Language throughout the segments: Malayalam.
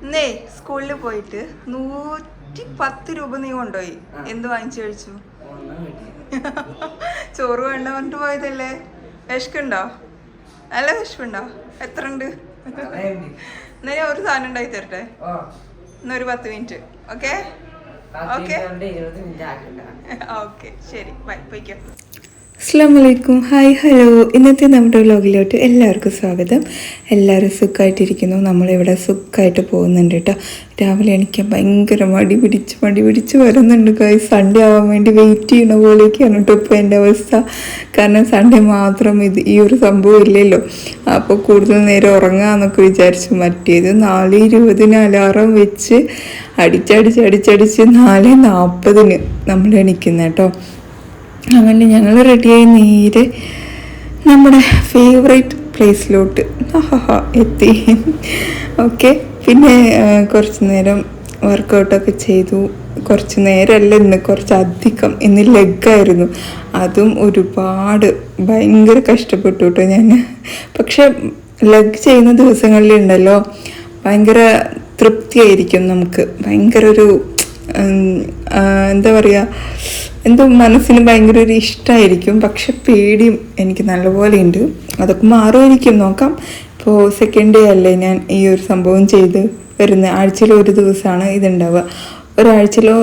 ഇന്നേ സ്കൂളിൽ പോയിട്ട് 110 രൂപ നീ കൊണ്ടുപോയി. എന്ത് വാങ്ങിച്ചു കഴിച്ചു? ചോറ് വേണ്ട പറഞ്ഞിട്ട് പോയതല്ലേ? വിശക്കുണ്ടോ? നല്ല വിശപ്പുണ്ടോ? എത്ര ഉണ്ട്? എന്നാ ഞാൻ ഒരു സാധനം ഉണ്ടാക്കി തരട്ടെ. എന്നൊരു 10 മിനിറ്റ്. ഓക്കെ ഓക്കെ ഓക്കെ ശരി, ബൈ, പോയിക്കോ. അസ്സലാമു അലൈക്കും. Hi, hello. ഇന്നത്തെ നമ്മുടെ വ്ലോഗിലോട്ട് എല്ലാവർക്കും സ്വാഗതം. എല്ലാവരും സുഖമായിട്ടിരിക്കുന്നു. നമ്മളിവിടെ സുഖമായിട്ട് പോകുന്നുണ്ട് കേട്ടോ. രാവിലെ എണീക്കാൻ ഭയങ്കര മടി പിടിച്ച് വരുന്നുണ്ട്. സൺഡേ ആവാൻ വേണ്ടി വെയിറ്റ് ചെയ്യണ പോലെയൊക്കെയാണ് കേട്ടോ ഇപ്പോൾ എൻ്റെ അവസ്ഥ. കാരണം സൺഡേ മാത്രം ഈ ഒരു സംഭവം ഇല്ലല്ലോ. അപ്പോൾ കൂടുതൽ നേരം ഉറങ്ങാമെന്നൊക്കെ വിചാരിച്ചു. മറ്റേത് 4:20 അലാറം വെച്ച് അടിച്ചടിച്ച് 4:40 നമ്മൾ എണീക്കുന്ന കേട്ടോ. അങ്ങനെ ഞങ്ങൾ റെഡിയായി നേരെ നമ്മുടെ ഫേവറേറ്റ് പ്ലേസിലോട്ട് എത്തി. ഓക്കെ, പിന്നെ കുറച്ച് നേരം വർക്കൗട്ടൊക്കെ ചെയ്തു. കുറച്ച് നേരമല്ല, ഇന്ന് കുറച്ചധികം. ഇന്ന് ലെഗായിരുന്നു. അതും ഒരുപാട് ഭയങ്കര കഷ്ടപ്പെട്ടു കേട്ടോ ഞാൻ. പക്ഷെ ലെഗ് ചെയ്യുന്ന ദിവസങ്ങളിലുണ്ടല്ലോ ഭയങ്കര തൃപ്തിയായിരിക്കും നമുക്ക്. ഭയങ്കര ഒരു എന്താ പറയുക, എന്തോ മനസ്സിന് ഭയങ്കര ഒരു ഇഷ്ടമായിരിക്കും. പക്ഷെ പേടിയും എനിക്ക് നല്ലപോലെ ഉണ്ട്. അതൊക്കെ മാറുമായിരിക്കും, നോക്കാം. ഇപ്പോൾ സെക്കൻഡ് ഡേ അല്ലേ ഞാൻ ഈ ഒരു സംഭവം ചെയ്ത് വരുന്നത്. ആഴ്ചയിൽ ഒരു ദിവസമാണ് ഇതുണ്ടാവുക. ഒരാഴ്ചയിലോ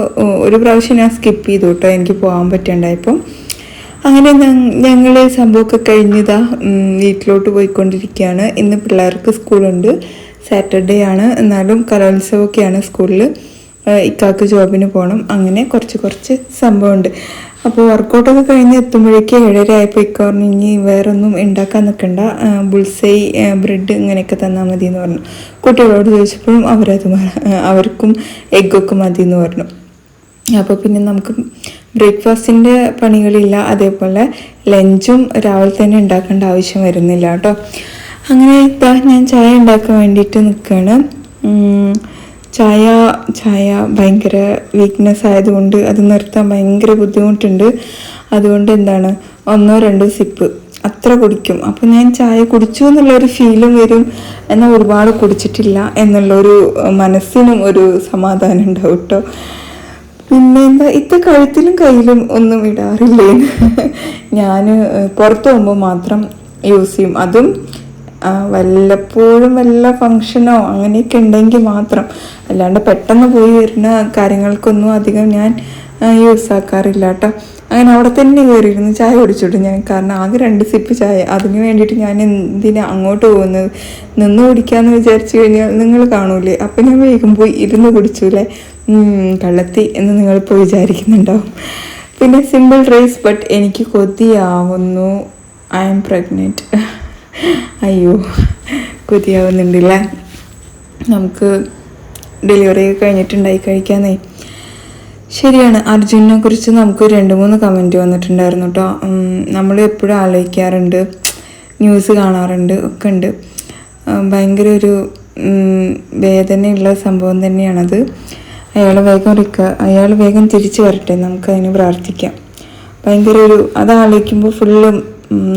ഒരു പ്രാവശ്യം ഞാൻ സ്കിപ്പ് ചെയ്തു കേട്ടോ, എനിക്ക് പോകാൻ പറ്റണ്ടായപ്പോൾ. അങ്ങനെ ഞങ്ങൾ സംഭവമൊക്കെ കഴിഞ്ഞതാ വീട്ടിലോട്ട് പോയിക്കൊണ്ടിരിക്കുകയാണ്. ഇന്ന് പിള്ളേർക്ക് സ്കൂളുണ്ട്, സാറ്റർഡേ ആണ്. എന്നാലും കലോത്സവമൊക്കെയാണ് സ്കൂളിൽ. ഇക്കാക്ക് ജോബിന് പോകണം. അങ്ങനെ കുറച്ച് സംഭവമുണ്ട്. അപ്പോൾ വർക്കൗട്ടൊക്കെ കഴിഞ്ഞ് എത്തുമ്പോഴേക്ക് 7:30 ആയപ്പോൾ ഇക്ക പറഞ്ഞു, ഇനി വേറൊന്നും ഉണ്ടാക്കാൻ നിൽക്കണ്ട, ബുൾസൈ ബ്രെഡ് ഇങ്ങനെയൊക്കെ തന്നാൽ മതി എന്ന് പറഞ്ഞു. കുട്ടികളോട് ചോദിച്ചപ്പോഴും അവർക്കും എഗ്ഗൊക്കെ മതി എന്ന് പറഞ്ഞു. അപ്പോൾ പിന്നെ നമുക്ക് ബ്രേക്ക്ഫാസ്റ്റിൻ്റെ പണികളില്ല. അതേപോലെ ലഞ്ചും രാവിലെ തന്നെ ഉണ്ടാക്കേണ്ട ആവശ്യം വരുന്നില്ല കേട്ടോ. അങ്ങനെ ഞാൻ ചായ ഉണ്ടാക്കാൻ വേണ്ടിയിട്ട് നിൽക്കുകയാണ്. ചായ ഭയങ്കര വീക്ക്നെസ് ആയതുകൊണ്ട് അത് നിർത്താൻ ഭയങ്കര ബുദ്ധിമുട്ടുണ്ട്. അതുകൊണ്ട് എന്താണ്, 1-2 സിപ്പ് അത്ര കുടിക്കും. അപ്പോൾ ഞാൻ ചായ കുടിച്ചു എന്നുള്ളൊരു ഫീലും വരും, എന്നാൽ ഒരുപാട് കുടിച്ചിട്ടില്ല എന്നുള്ളൊരു മനസ്സിനും ഒരു സമാധാനം ഉണ്ടാവും കേട്ടോ. പിന്നെ എന്താ, ഇത്ത കഴുത്തിലും കയ്യിലും ഒന്നും ഇടാറില്ലേ. ഞാൻ പുറത്ത് പോകുമ്പോൾ മാത്രം യൂസ് ചെയ്യും. അതും വല്ലപ്പോഴും വല്ല ഫങ്ഷനോ അങ്ങനെയൊക്കെ ഉണ്ടെങ്കിൽ മാത്രം. അല്ലാണ്ട് പെട്ടെന്ന് പോയി വരുന്ന കാര്യങ്ങൾക്കൊന്നും അധികം ഞാൻ യൂസ് ആക്കാറില്ല കേട്ടോ. അങ്ങനെ അവിടെ തന്നെ കയറിയിരുന്നു ചായ കുടിച്ചോട്ടു ഞാൻ. കാരണം ആകെ 2 സിപ്പ് ചായ. അതിന് വേണ്ടിയിട്ട് ഞാൻ എന്തിനാ അങ്ങോട്ട് പോകുന്നത്? നിന്ന് കുടിക്കാമെന്ന് വിചാരിച്ചു കഴിഞ്ഞാൽ നിങ്ങൾ കാണൂലേ. അപ്പം ഞാൻ വേഗം പോയി ഇരുന്ന് കുടിച്ചൂലേ. കള്ളത്തി എന്ന് നിങ്ങളിപ്പോൾ വിചാരിക്കുന്നുണ്ടാവും. പിന്നെ സിമ്പിൾ റൈസ്, ബട്ട് എനിക്ക് കൊതിയാവുന്നു. I am pregnant. അയ്യോ, കൊതിയാവുന്നുണ്ടല്ലേ. നമുക്ക് ഡെലിവറി കഴിഞ്ഞിട്ടുണ്ടായി കഴിക്കാന്നേ. ശരിയാണ്, അർജുനെ കുറിച്ച് നമുക്ക് 2-3 കമൻറ്റ് വന്നിട്ടുണ്ടായിരുന്നു കേട്ടോ. നമ്മൾ എപ്പോഴും ആലോചിക്കാറുണ്ട്, ന്യൂസ് കാണാറുണ്ട് ഒക്കെ ഉണ്ട്. ഭയങ്കര ഒരു വേദനയുള്ള സംഭവം തന്നെയാണത്. അയാൾ വേഗം തിരിച്ചു വരട്ടെ, നമുക്കതിന് പ്രാർത്ഥിക്കാം. ഭയങ്കര അത് ആലോചിക്കുമ്പോൾ ഫുള്ള്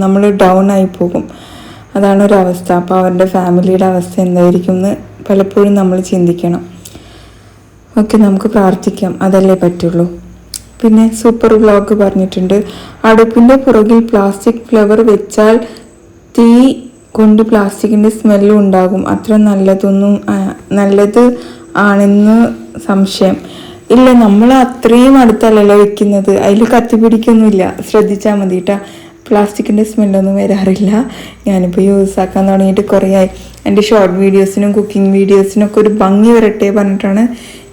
നമ്മൾ ഡൗൺ ആയി പോകും. അതാണ് ഒരവസ്ഥ. അപ്പോൾ അവരുടെ ഫാമിലിയുടെ അവസ്ഥ എന്തായിരിക്കും എന്ന് പലപ്പോഴും നമ്മൾ ചിന്തിക്കണം. ഓക്കെ, നമുക്ക് പ്രാർത്ഥിക്കാം, അതല്ലേ പറ്റുള്ളൂ. പിന്നെ സൂപ്പർ വ്ലോഗ് പറഞ്ഞിട്ടുണ്ട്, അടുപ്പിൻ്റെ പുറകിൽ പ്ലാസ്റ്റിക് ഫ്ലവർ വെച്ചാൽ തീ കൊണ്ട് പ്ലാസ്റ്റിക്കിൻ്റെ സ്മെല്ലും ഉണ്ടാകും. അത്ര നല്ലത് ആണെന്ന് സംശയം. ഇല്ല, നമ്മൾ അത്രയും അടുത്തല്ലല്ലോ വെക്കുന്നത്. അതിൽ കത്തിപ്പിടിക്കൊന്നുമില്ല, ശ്രദ്ധിച്ചാൽ മതി കേട്ടോ. പ്ലാസ്റ്റിക്കിൻ്റെ സ്മെല്ലൊന്നും വരാറില്ല. ഞാനിപ്പോൾ യൂസ് ആക്കാൻ തുടങ്ങിയിട്ട് കുറേയായി. എൻ്റെ ഷോർട്ട് വീഡിയോസിനും കുക്കിംഗ് വീഡിയോസിനൊക്കെ ഒരു ഭംഗി വരട്ടെ പറഞ്ഞിട്ടാണ്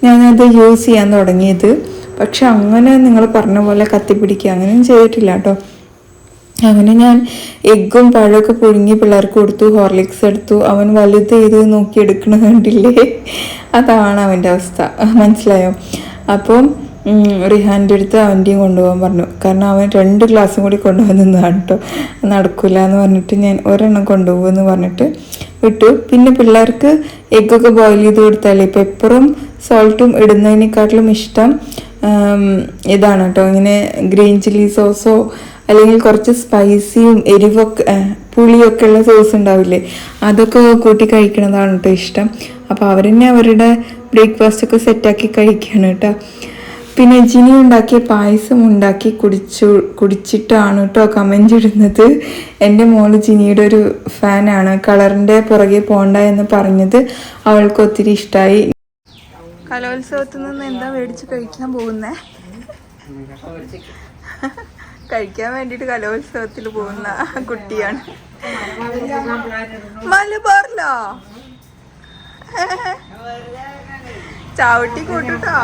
ഞാനത് യൂസ് ചെയ്യാൻ തുടങ്ങിയത്. പക്ഷെ അങ്ങനെ നിങ്ങൾ പറഞ്ഞ പോലെ കത്തിപ്പിടിക്കുക അങ്ങനെയൊന്നും ചെയ്തിട്ടില്ല കേട്ടോ. അങ്ങനെ ഞാൻ എഗ്ഗും പഴമൊക്കെ പുഴുങ്ങി പിള്ളേർക്ക് കൊടുത്തു, ഹോർലിക്സ് എടുത്തു. അവൻ വലുത് ചെയ്ത് നോക്കി എടുക്കണ കണ്ടില്ലേ, അതാണ് അവൻ്റെ അവസ്ഥ. മനസ്സിലായോ? അപ്പം റിഹാൻ്റെ അടുത്ത് അവൻ്റെയും കൊണ്ടുപോകാൻ പറഞ്ഞു. കാരണം അവൻ 2 ഗ്ലാസ്സും കൂടി കൊണ്ടുപോകാൻ നിന്നതാണ് കേട്ടോ. നടക്കില്ല എന്ന് പറഞ്ഞിട്ട് ഞാൻ ഒരെണ്ണം കൊണ്ടുപോകുമെന്ന് പറഞ്ഞിട്ട് വിട്ടു. പിന്നെ പിള്ളേർക്ക് എഗ്ഗൊക്കെ ബോയിൽ ചെയ്ത് കൊടുത്താലേ പെപ്പറും സോൾട്ടും ഇടുന്നതിനെക്കാട്ടിലും ഇഷ്ടം ഇതാണ് കേട്ടോ. ഇങ്ങനെ ഗ്രീൻ ചില്ലി സോസോ അല്ലെങ്കിൽ കുറച്ച് സ്പൈസിയും എരിവൊക്കെ പുളിയൊക്കെ ഉള്ള സോസ് ഉണ്ടാവില്ലേ, അതൊക്കെ കൂട്ടി കഴിക്കണതാണ് കേട്ടോ ഇഷ്ടം. അപ്പോൾ അവരെന്നെ അവരുടെ ബ്രേക്ക്ഫാസ്റ്റൊക്കെ സെറ്റാക്കി കഴിക്കുകയാണ് കേട്ടോ. പിന്നെ ജിനി ഉണ്ടാക്കിയ പായസം ഉണ്ടാക്കി കുടിച്ചിട്ടാണ് കേട്ടോ കമൻ്റ് ഇടുന്നത്. എൻ്റെ മോള് ജിനിയുടെ ഒരു ഫാനാണ്. കളറിൻ്റെ പുറകെ പോണ്ട എന്ന് പറഞ്ഞത് അവൾക്ക് ഒത്തിരി ഇഷ്ടമായി. കലോത്സവത്തിൽ നിന്ന് എന്താ മേടിച്ച് കഴിക്കാൻ പോകുന്നേ? കഴിക്കാൻ വേണ്ടിയിട്ട് കലോത്സവത്തിൽ പോകുന്ന കുട്ടിയാണ്. മലബാറിലോ ചാവട്ടി കൂട്ടുട്ടോ.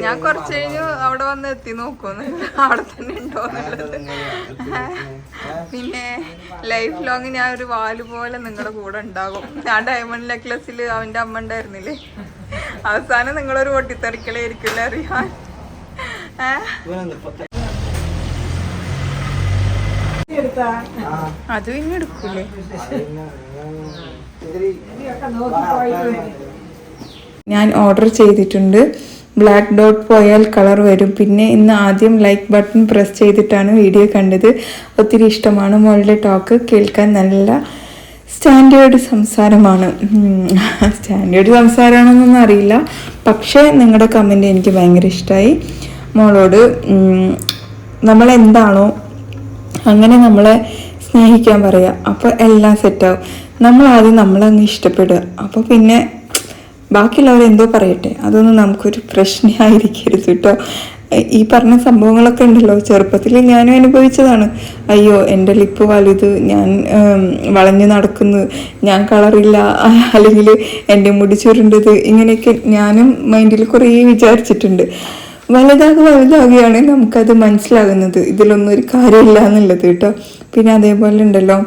ഞാൻ കുറച്ച് കഴിഞ്ഞ് അവിടെ വന്ന് എത്തി നോക്കുന്നു അവിടെ തന്നെ ഉണ്ടോന്നുള്ളത്. പിന്നെ ലൈഫ് ലോങ് ഞാൻ ഒരു വാല് പോലെ നിങ്ങളുടെ കൂടെ ഉണ്ടാകും. ഞാൻ ഡയമണ്ട് നെക്ലസിൽ അവന്റെ അമ്മ ഉണ്ടായിരുന്നില്ലേ, അവസാനം നിങ്ങളൊരു പൊട്ടിത്തെറിക്കലായിരിക്കില്ല അറിയാൻ. അത് പിന്നെ എടുക്കൂലേ? ഞാൻ ഓർഡർ ചെയ്തിട്ടുണ്ട്. ബ്ലാക്ക് ഡോട്ട് പോയാൽ കളർ വരും. പിന്നെ ഇന്ന് ആദ്യം ലൈക്ക് ബട്ടൺ പ്രസ് ചെയ്തിട്ടാണ് വീഡിയോ കണ്ടത്. ഒത്തിരി ഇഷ്ടമാണ് മോളുടെ ടോക്ക്. കേൾക്കാൻ നല്ല സ്റ്റാൻഡേർഡ് സംസാരമാണ്. സ്റ്റാൻഡേർഡ് സംസാരമാണെന്നൊന്നും അറിയില്ല, പക്ഷേ നിങ്ങളുടെ കമൻറ്റ് എനിക്ക് ഭയങ്കര ഇഷ്ടമായി. മോളോട് നമ്മളെന്താണോ അങ്ങനെ നമ്മളെ സ്നേഹിക്കാൻ പറയുക, അപ്പോൾ എല്ലാം സെറ്റാവും. നമ്മളാദ്യം നമ്മളങ്ങ് ഇഷ്ടപ്പെടുക, അപ്പോൾ പിന്നെ ബാക്കിയുള്ളവർ എന്തോ പറയട്ടെ, അതൊന്നും നമുക്കൊരു പ്രശ്നമായിരിക്കരുത് കേട്ടോ. ഈ പറഞ്ഞ സംഭവങ്ങളൊക്കെ ഉണ്ടല്ലോ, ചെറുപ്പത്തിൽ ഞാനും അനുഭവിച്ചതാണ്. അയ്യോ എൻ്റെ ലിപ്പ് വലുത്, ഞാൻ വളഞ്ഞു നടക്കുന്നു, ഞാൻ കളറില്ല, അല്ലെങ്കിൽ എൻ്റെ മുടി ചുരുണ്ടത്, ഇങ്ങനെയൊക്കെ ഞാനും മൈൻഡിൽ കുറേ വിചാരിച്ചിട്ടുണ്ട്. വലുതാകുകയാണ് നമുക്കത് മനസ്സിലാകുന്നത്, ഇതിലൊന്നും ഒരു കാര്യമില്ല എന്നുള്ളത് കേട്ടോ. പിന്നെ അതേപോലെ ഉണ്ടല്ലോ,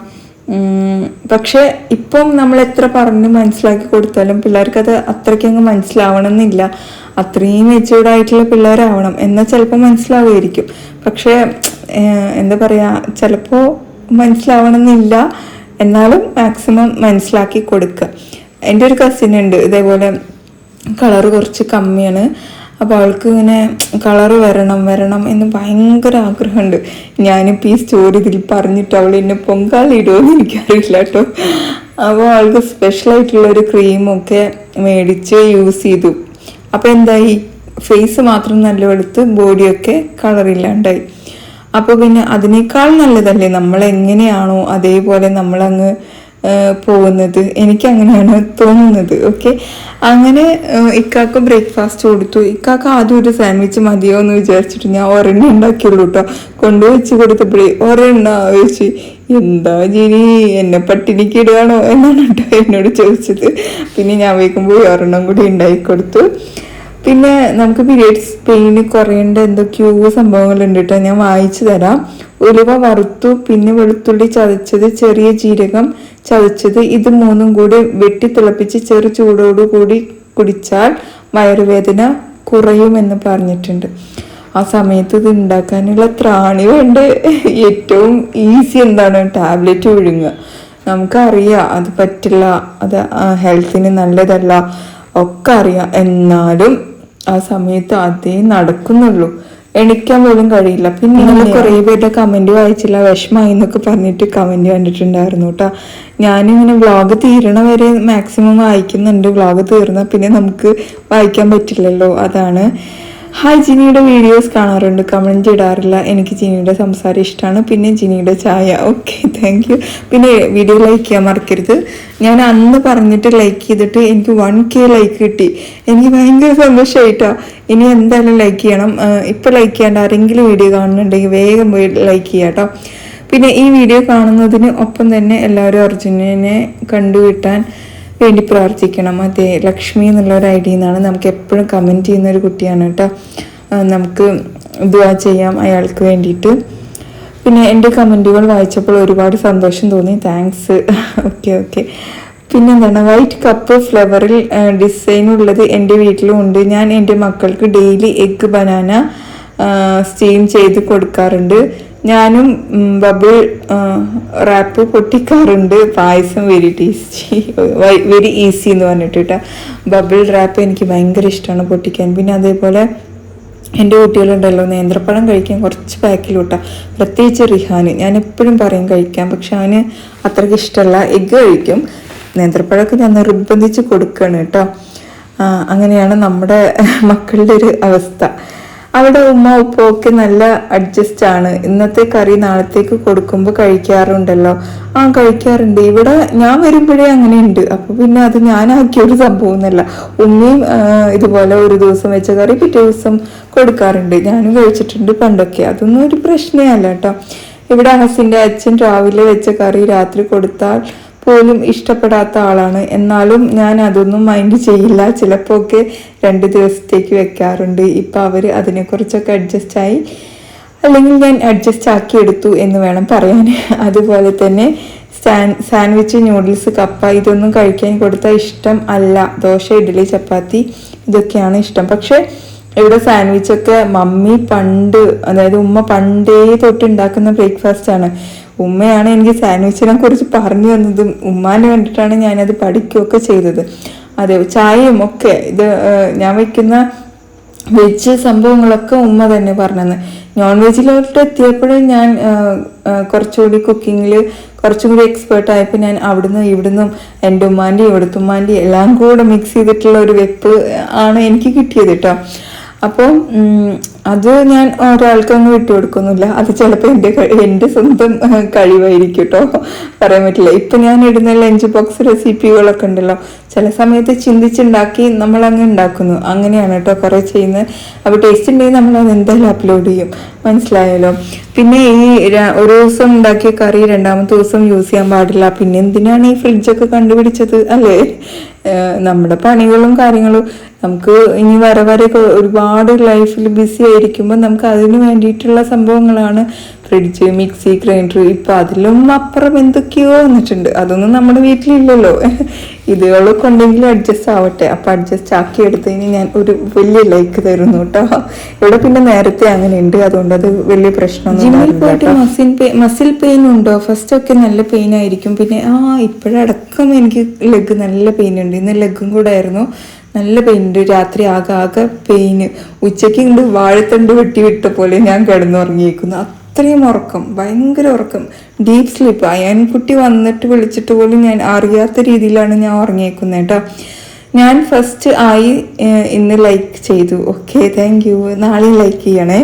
പക്ഷെ ഇപ്പം നമ്മൾ എത്ര പറഞ്ഞ് മനസ്സിലാക്കി കൊടുത്താലും പിള്ളേർക്കത് അത്രയ്ക്കങ്ങ് മനസ്സിലാവണമെന്നില്ല. അത്രയും മെച്യൂർഡായിട്ടുള്ള പിള്ളേരാവണം എന്നാൽ ചിലപ്പോൾ മനസ്സിലാവുമായിരിക്കും. പക്ഷേ എന്താ പറയുക, ചിലപ്പോൾ മനസ്സിലാവണമെന്നില്ല, എന്നാലും മാക്സിമം മനസ്സിലാക്കി കൊടുക്കുക. എൻ്റെ ഒരു കസിനുണ്ട് ഇതേപോലെ, കളറ് കുറച്ച് കമ്മിയാണ്. അപ്പോൾ അവൾക്ക് ഇങ്ങനെ കളറ് വരണം എന്ന് ഭയങ്കര ആഗ്രഹമുണ്ട്. ഞാനിപ്പോൾ ഈ സ്റ്റോറി ഇതിൽ പറഞ്ഞിട്ട് അവൾ എന്നെ പൊങ്കാലിടുമെന്ന് എനിക്കറിയില്ല കേട്ടോ. അപ്പോൾ അവൾക്ക് സ്പെഷ്യലായിട്ടുള്ളൊരു ക്രീമൊക്കെ മേടിച്ച് യൂസ് ചെയ്തു. അപ്പോൾ എന്തായി, ഫേസ് മാത്രം നല്ല വെളുത്ത് ബോഡിയൊക്കെ കളറില്ലാണ്ടായി. അപ്പോൾ പിന്നെ അതിനേക്കാൾ നല്ലതല്ലേ നമ്മൾ എങ്ങനെയാണോ അതേപോലെ നമ്മളങ്ങ് പോകുന്നത്. എനിക്കങ്ങനെയാണ് തോന്നുന്നത്. ഓക്കെ, അങ്ങനെ ഇക്കാക്ക് ബ്രേക്ക്ഫാസ്റ്റ് കൊടുത്തു. ഇക്കാക്ക് ആദ്യം ഒരു സാൻഡ്വിച്ച് മതിയോ എന്ന് വിചാരിച്ചിട്ട് ഞാൻ ഒരെണ്ണം ഉണ്ടാക്കിയുള്ളൂ കേട്ടോ. കൊണ്ടുവച്ച് കൊടുത്തപ്പോഴേ ഒരെണ്ണ ചോദിച്ചു, എന്താ ജിനി എന്നെ പട്ടിണിക്ക് ഇടുകയാണോ എന്നാണ് കേട്ടോ എന്നോട് ചോദിച്ചത്. പിന്നെ ഞാൻ വയ്ക്കുമ്പോൾ ഒരെണ്ണം കൂടി ഉണ്ടാക്കി കൊടുത്തു. പിന്നെ നമുക്ക് പീരിയഡ്സ് പെയിന് കുറയേണ്ട എന്തൊക്കെയോ സംഭവങ്ങളുണ്ട് കേട്ടോ, ഞാൻ വായിച്ചു തരാം. ഉലുവ വറുത്തു, പിന്നെ വെളുത്തുള്ളി ചതച്ചത്, ചെറിയ ജീരകം ചതച്ചത്, ഇത് മൂന്നും കൂടി വെട്ടി തിളപ്പിച്ച് ചെറു ചൂടോടുകൂടി കുടിച്ചാൽ വയറുവേദന കുറയുമെന്ന് പറഞ്ഞിട്ടുണ്ട്. ആ സമയത്ത് ഇത് ഉണ്ടാക്കാനുള്ള ത്രാണി വേണ്ട. ഏറ്റവും ഈസി എന്താണ്, ടാബ്ലറ്റ് വിഴുങ്ങുക. നമുക്കറിയാം അത് പറ്റില്ല, അത് ഹെൽത്തിന് നല്ലതല്ല ഒക്കെ അറിയാം. എന്നാലും ആ സമയത്ത് അതേ നടക്കുന്നുള്ളൂ, എണിക്കാൻ പോലും കഴിയില്ല. പിന്നെ നമ്മൾ കുറേ പേരുടെ കമന്റ് വായിച്ചില്ല, വിഷമായി എന്നൊക്കെ പറഞ്ഞിട്ട് കമന്റ് കണ്ടിട്ടുണ്ടായിരുന്നു കേട്ടോ. ഞാനിങ്ങനെ വ്ളോഗ് തീരണ വരെ മാക്സിമം വായിക്കുന്നുണ്ട്. വ്ളോഗ് തീർന്നാൽ പിന്നെ നമുക്ക് വായിക്കാൻ പറ്റില്ലല്ലോ, അതാണ്. ഹായ്, ജിനിയുടെ വീഡിയോസ് കാണാറുണ്ട്, കമൻറ്റ് ഇടാറില്ല. എനിക്ക് ജിനിയുടെ സംസാരം ഇഷ്ടമാണ്, പിന്നെ ജിനിയുടെ ചായ. Okay, thank U. പിന്നെ വീഡിയോ ലൈക്ക് ചെയ്യാൻ മറക്കരുത്. ഞാൻ അന്ന് പറഞ്ഞിട്ട് ലൈക്ക് ചെയ്തിട്ട് എനിക്ക് 1K ലൈക്ക് കിട്ടി. എനിക്ക് ഭയങ്കര സന്തോഷമായിട്ടോ. ഇനി എന്തായാലും ലൈക്ക് ചെയ്യണം. ഇപ്പോൾ ലൈക്ക് ചെയ്യാണ്ട് ആരെങ്കിലും വീഡിയോ കാണുന്നുണ്ടെങ്കിൽ വേഗം പോയി ലൈക്ക് ചെയ്യാം കേട്ടോ. പിന്നെ ഈ വീഡിയോ കാണുന്നതിന് ഒപ്പം തന്നെ എല്ലാവരും അർജുനനെ കണ്ടുകിട്ടാൻ വേണ്ടി പ്രാർത്ഥിക്കണം. അതെ, ലക്ഷ്മി എന്നുള്ളൊരു ഐഡിയിൽ നിന്നാണ്. നമുക്ക് എപ്പോഴും കമൻറ്റ് ചെയ്യുന്ന ഒരു കുട്ടിയാണ് കേട്ടോ. നമുക്ക് ദുആ ചെയ്യാം അയാൾക്ക് വേണ്ടിയിട്ട്. പിന്നെ എൻ്റെ കമൻറ്റുകൾ വായിച്ചപ്പോൾ ഒരുപാട് സന്തോഷം തോന്നി, താങ്ക്സ്. ഓക്കെ. പിന്നെന്താണ്, വൈറ്റ് കപ്പ് ഫ്ലവറിൽ ഡിസൈനുള്ളത് എൻ്റെ വീട്ടിലും ഉണ്ട്. ഞാൻ എൻ്റെ മക്കൾക്ക് ഡെയിലി എഗ്ഗ് ബനാന സ്റ്റീം ചെയ്ത് കൊടുക്കാറുണ്ട്. ഞാനും ബബിൾ റാപ്പ് പൊട്ടിക്കാറുണ്ട്. പായസം വെരി ഈസി എന്ന് പറഞ്ഞിട്ട് കേട്ടോ. ബബിൾ റാപ്പ് എനിക്ക് ഭയങ്കര ഇഷ്ടമാണ് പൊട്ടിക്കാൻ. പിന്നെ അതേപോലെ എൻ്റെ കുട്ടികളുണ്ടല്ലോ നേന്ത്രപ്പഴം കഴിക്കാൻ കുറച്ച് ബാക്കിലോട്ടാ, പ്രത്യേകിച്ച് റിഹാന്. ഞാൻ എപ്പോഴും പറയും കഴിക്കാൻ, പക്ഷെ അവന് അത്രയ്ക്ക് ഇഷ്ടമല്ല. എഗ്ഗ് കഴിക്കും, നേന്ത്രപ്പഴമൊക്കെ ഞാൻ നിർബന്ധിച്ച് കൊടുക്കുകയാണ് കേട്ടോ. അങ്ങനെയാണ് നമ്മുടെ മക്കളുടെ ഒരു അവസ്ഥ. അവിടെ ഉമ്മ ഉപ്പ ഒക്കെ നല്ല അഡ്ജസ്റ്റ് ആണ്. ഇന്നത്തെ കറി നാളത്തേക്ക് കൊടുക്കുമ്പോൾ കഴിക്കാറുണ്ടല്ലോ. കഴിക്കാറുണ്ട്. ഇവിടെ ഞാൻ വരുമ്പോഴേ അങ്ങനെ ഉണ്ട്. അപ്പൊ പിന്നെ അത് ഞാനാക്കിയൊരു സംഭവമൊന്നുമല്ല. ഉമ്മയും ഇതുപോലെ ഒരു ദിവസം വെച്ച കറി പിറ്റേ ദിവസം കൊടുക്കാറുണ്ട്. ഞാനും കഴിച്ചിട്ടുണ്ട് പണ്ടൊക്കെ. അതൊന്നും ഒരു പ്രശ്നമേ അല്ല കേട്ടോ. ഇവിടെ ഹസിന്റെ അച്ഛൻ രാവിലെ വെച്ച കറി രാത്രി കൊടുത്താൽ പോലും ഇഷ്ടപ്പെടാത്ത ആളാണ്. എന്നാലും ഞാൻ അതൊന്നും മൈൻഡ് ചെയ്യില്ല. ചിലപ്പോൾ ഒക്കെ 2 ദിവസത്തേക്ക് വെക്കാറുണ്ട്. ഇപ്പം അവർ അതിനെക്കുറിച്ചൊക്കെ അഡ്ജസ്റ്റ് ആയി, അല്ലെങ്കിൽ ഞാൻ അഡ്ജസ്റ്റ് ആക്കി എടുത്തു എന്ന് വേണം പറയാൻ. അതുപോലെ തന്നെ സാൻഡ്വിച്ച്, ന്യൂഡിൽസ്, കപ്പ ഇതൊന്നും കഴിക്കാൻ കൊടുത്താൽ ഇഷ്ടം അല്ല. ദോശ, ഇഡ്ഡലി, ചപ്പാത്തി ഇതൊക്കെയാണ് ഇഷ്ടം. പക്ഷെ ഇവിടെ സാൻഡ്വിച്ചൊക്കെ മമ്മി പണ്ട്, അതായത് ഉമ്മ പണ്ടേ തൊട്ട് ഉണ്ടാക്കുന്ന ബ്രേക്ക്ഫാസ്റ്റ് ആണ്. ഉമ്മയാണ് എനിക്ക് സാൻഡ്വിച്ചിനെ കുറിച്ച് പറഞ്ഞു തന്നതും. ഉമ്മാനെ കണ്ടിട്ടാണ് ഞാനത് പഠിക്കുകയൊക്കെ ചെയ്തത്. അതെ, ചായയും ഒക്കെ ഇത് ഞാൻ വയ്ക്കുന്ന വെജ് സംഭവങ്ങളൊക്കെ ഉമ്മ തന്നെ പറഞ്ഞത്. നോൺ വെജിലോട്ട് എത്തിയപ്പോഴും ഞാൻ കുറച്ചുകൂടി കുക്കിങ്ങിൽ കുറച്ചും കൂടി എക്സ്പേർട്ട് ആയപ്പോൾ ഞാൻ അവിടുന്ന് ഇവിടുന്നും എൻ്റെ ഉമ്മാൻ്റെയും ഇവിടുത്തെ ഉമ്മാൻ്റെയും എല്ലാം കൂടെ മിക്സ് ചെയ്തിട്ടുള്ള ഒരു വെപ്പ് ആണ് എനിക്ക് കിട്ടിയത് കേട്ടോ. അപ്പോൾ അത് ഞാൻ ഒരാൾക്കങ്ങ് വിട്ടുകൊടുക്കുന്നില്ല. അത് ചിലപ്പോൾ എൻ്റെ സ്വന്തം കഴിവായിരിക്കും കേട്ടോ, പറയാൻ പറ്റില്ല. ഇപ്പം ഞാൻ ഇടുന്ന ലഞ്ച് ബോക്സ് റെസിപ്പികളൊക്കെ ഉണ്ടല്ലോ, ചില സമയത്ത് ചിന്തിച്ചുണ്ടാക്കി നമ്മളങ്ങ് ഉണ്ടാക്കുന്നു. അങ്ങനെയാണ് കേട്ടോ കുറേ ചെയ്യുന്നത്. അപ്പോൾ ടേസ്റ്റ് ഉണ്ടെങ്കിൽ നമ്മളത് എന്തായാലും അപ്ലോഡ് ചെയ്യും, മനസ്സിലായല്ലോ. പിന്നെ ഈ ഒരു ദിവസം ഉണ്ടാക്കിയ കറി 2ാമത്തെ ദിവസം യൂസ് ചെയ്യാൻ പാടില്ല. പിന്നെ എന്തിനാണ് ഈ ഫ്രിഡ്ജൊക്കെ കണ്ടുപിടിച്ചത് അല്ലേ? നമ്മുടെ പണികളും കാര്യങ്ങളും നമുക്ക് ഇനി വരെ ഒരുപാട് ലൈഫിൽ ബിസി ആയിരിക്കുമ്പോൾ നമുക്ക് അതിന് വേണ്ടിയിട്ടുള്ള സംഭവങ്ങളാണ് ഫ്രിഡ്ജ്, മിക്സി, ഗ്രൈൻഡർ. ഇപ്പം അതിലും അപ്പുറം എന്തൊക്കെയോ വന്നിട്ടുണ്ട്. അതൊന്നും നമ്മുടെ വീട്ടിലില്ലല്ലോ. ഇതുകളൊക്കെ ഉണ്ടെങ്കിൽ അഡ്ജസ്റ്റ് ആവട്ടെ. അപ്പം അഡ്ജസ്റ്റ് ആക്കി എടുത്തതിന് ഞാൻ ഒരു വലിയ ലൈക്ക് തരുന്നു കേട്ടോ. ഇവിടെ പിന്നെ നേരത്തെ അങ്ങനെ ഉണ്ട്, അതുകൊണ്ട് അത് വലിയ പ്രശ്നമൊന്നും. മസിൽ പെയിൻ ഉണ്ടോ? ഫസ്റ്റ് ഒക്കെ നല്ല പെയിൻ ആയിരിക്കും. പിന്നെ ഇപ്പോഴടക്കം എനിക്ക് ലെഗ് നല്ല പെയിൻ ഉണ്ട്. ഇന്ന് ലെഗും കൂടെ ആയിരുന്നു. നല്ല പെയിൻ ഉണ്ട്. രാത്രി ആകെ പെയിന്. ഉച്ചയ്ക്ക് ഇങ്ങോട്ട് വാഴത്തണ്ട് വിട്ട പോലെ ഞാൻ കിടന്നുറങ്ങിയിരിക്കുന്നു. അത്രയും ഉറക്കം, ഭയങ്കര ഉറക്കം, ഡീപ്പ് സ്ലീപ്പ്. അയൻകുട്ടി വന്നിട്ട് വിളിച്ചിട്ട് പോലും ഞാൻ അറിയാത്ത രീതിയിലാണ് ഞാൻ ഉറങ്ങിയേക്കുന്നത് കേട്ടോ. ഞാൻ ഫസ്റ്റ് ആയി ഇന്ന് ലൈക്ക് ചെയ്തു. Okay, thank U. നാളെ ലൈക്ക് ചെയ്യണേ.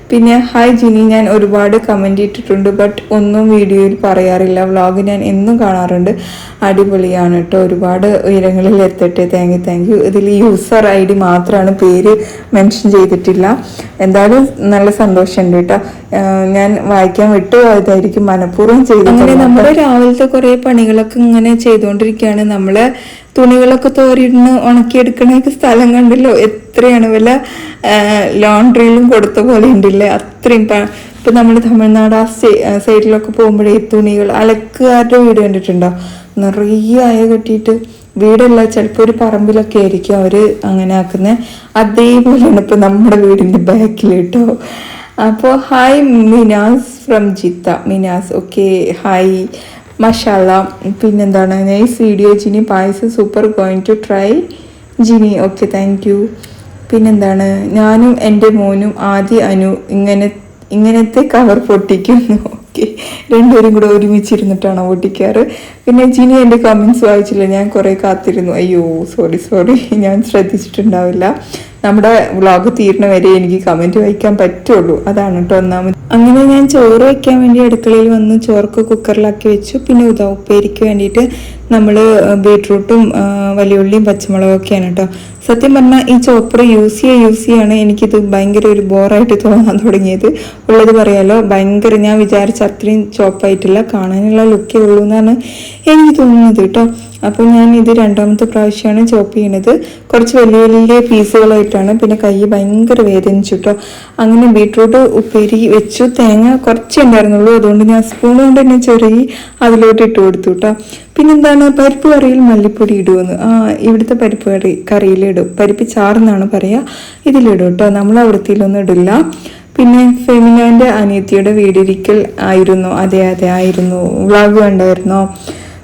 പിന്നെ ഹായ് ജിനി, ഞാൻ ഒരുപാട് കമൻറ്റ് ഇട്ടിട്ടുണ്ട്, ബട്ട് ഒന്നും വീഡിയോയിൽ പറയാറില്ല. വ്ളോഗ് ഞാൻ എന്നും കാണാറുണ്ട്. അടിപൊളിയാണ് കേട്ടോ, ഒരുപാട് ഉയരങ്ങളിൽ എത്തട്ടെ. Thank you. ഇതിൽ യൂസർ ID മാത്രമാണ്, പേര് മെൻഷൻ ചെയ്തിട്ടില്ല. എന്തായാലും നല്ല സന്തോഷമുണ്ട് കേട്ടോ. ഞാൻ വായിക്കാൻ വിട്ടുപോയതായിരിക്കും, മനഃപൂർവ്വം ചെയ്തു. അങ്ങനെ നമ്മുടെ രാവിലത്തെ കുറേ പണികളൊക്കെ ഇങ്ങനെ ചെയ്തുകൊണ്ടിരിക്കുകയാണ്. നമ്മളെ തുണികളൊക്കെ തോരിയിടുന്ന് ഉണക്കിയെടുക്കണേക്ക് സ്ഥലം കണ്ടല്ലോ, എത്രയാണ് വില. ലോണ്ട്രിയിലും കൊടുത്ത പോലെ ഉണ്ടല്ലേ, അത്രയും. ഇപ്പം നമ്മൾ തമിഴ്നാട് സൈഡിലൊക്കെ പോകുമ്പോഴേ തുണികൾ, അലക്കുകാരുടെ വീട് കണ്ടിട്ടുണ്ടോ, നിറയെ അയ കെട്ടിയിട്ട്. വീടല്ല, ചിലപ്പോൾ ഒരു പറമ്പിലൊക്കെ ആയിരിക്കും അവർ അങ്ങനെ ആക്കുന്നത്. അതേപോലെയാണ് ഇപ്പം നമ്മുടെ വീടിൻ്റെ ബാക്കിൽ കേട്ടോ. അപ്പോൾ hi Minas from Jitha. Minas, okay, hi, മഷാല്ല. പിന്നെന്താണ്, nice video Jini, payasam super, going to try Jini. Okay, thank you. പിന്നെന്താണ്, ഞാനും എൻ്റെ മോനും അനു ഇങ്ങനത്തെ കവർ പൊട്ടിക്കുന്നു. ഓക്കെ, രണ്ടുപേരും കൂടെ ഒരുമിച്ചിരുന്നിട്ടാണോ പൊട്ടിക്കാറ്? പിന്നെ ജിനി എൻ്റെ കമൻസ് വായിച്ചില്ല, ഞാൻ കുറേ കാത്തിരുന്നു. അയ്യോ സോറി, ഞാൻ ശ്രദ്ധിച്ചിട്ടുണ്ടാവില്ല. നമ്മുടെ വ്ളോഗ് തീരണ വരെ എനിക്ക് കമൻറ്റ് വായിക്കാൻ പറ്റുള്ളൂ, അതാണ് കേട്ടോ ഒന്നാമത്. അങ്ങനെ ഞാൻ ചോറ് വയ്ക്കാൻ വേണ്ടി അടുക്കളയിൽ വന്ന് ചോറൊക്കെ കുക്കറിലാക്കി വെച്ചു. പിന്നെ ഉപ്പേരിക്ക് വേണ്ടിയിട്ട് നമ്മൾ ബീട്രൂട്ടും വലിയുള്ളിയും പച്ചമുളകൊക്കെയാണ് കേട്ടോ. സത്യം പറഞ്ഞാൽ ഈ ചോപ്പർ യൂസ് ചെയ്യാണ് എനിക്കിത് ഭയങ്കര ഒരു ബോറായിട്ട് തോന്നാൻ തുടങ്ങിയത്. ഉള്ളത് പറയാലോ, ഭയങ്കര, ഞാൻ വിചാരിച്ച അത്രയും ചോപ്പായിട്ടില്ല, കാണാനുള്ള ലുക്കേ ഉള്ളൂ എന്നാണ് എനിക്ക് തോന്നുന്നത് കേട്ടോ. അപ്പോൾ ഞാൻ ഇത് 2ാമത്തെ പ്രാവശ്യമാണ് ചോപ്പ് ചെയ്യണത്. കുറച്ച് വലിയ പീസുകളായിട്ടാണ്. പിന്നെ കൈ ഭയങ്കര വേദനിച്ചു കേട്ടോ. അങ്ങനെ ബീട്രൂട്ട് ഉപ്പേരി വെച്ചു. തേങ്ങ കുറച്ചേ ഉണ്ടായിരുന്നുള്ളൂ, അതുകൊണ്ട് ഞാൻ സ്പൂൺ കൊണ്ട് തന്നെ ചെറുകി അതിലോട്ട് ഇട്ട് കൊടുത്തു കേട്ടോ. പിന്നെന്താണ്, പരിപ്പ് കറിയിൽ മല്ലിപ്പൊടി ഇടുമെന്ന്. ഇവിടുത്തെ പരിപ്പ് കറിയിലിടും. പരിപ്പ് ചാറെന്നാണ് പറയുക, ഇതിലിടും കേട്ടോ. നമ്മൾ അവിടത്തിലൊന്നും ഇടില്ല. പിന്നെ ഫെമിനാൻ്റെ അനിയത്തിയുടെ വീടിരിക്കൽ ആയിരുന്നു. അതെ ആയിരുന്നു. വ്ളോഗ് കണ്ടായിരുന്നോ?